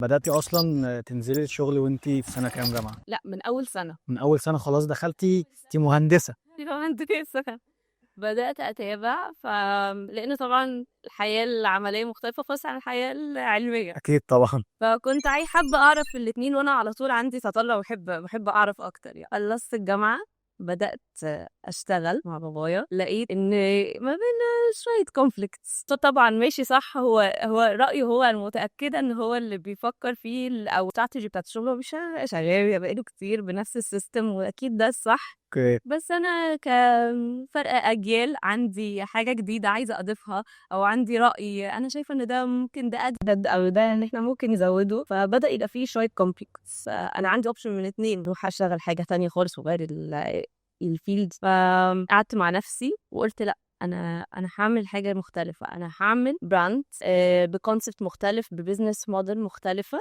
بدأتي أصلا تنزلي الشغل وأنتي في سنة كام جامعة؟ لا، من اول سنه. من أول سنة خلاص دخلتي أنتي مهندسة. عندي السكن. بدات اتابع لان طبعا الحياه العمليه مختلفه خالص عن الحياه العلميه. أكيد طبعا. فكنت حابه اعرف الاتنين، وانا على طول عندي تطلع بحب اعرف اكتر. يعني خلصت الجامعه، بدأت أشتغل مع بابايا، لقيت إن ما بينا شوية كونفليكتس. طبعا ماشي صح، هو رأيه، هو المتأكدة إن هو اللي بيفكر فيه أو استراتيجي بتاعت الشغل، هو مش شغال بقاله كتير بنفس السيستم، وأكيد ده الصح. أوكي. بس أنا كفرق أجيال عندي حاجة جديدة عايزة أضيفها، أو عندي رأي أنا شايفة إن ده ممكن ده أجدد، أو ده إن إحنا ممكن نزوده. فبدأ يبقى فيه شوية كومبليكس. أنا عندي أوبشن من اتنين، أروح أشتغل حاجة تانية خالص وغير الفيلد. فقعدت مع نفسي وقلت لا، انا هعمل حاجه مختلفه، انا هعمل براند بكونسبت مختلف، ببزنس موديل مختلفه.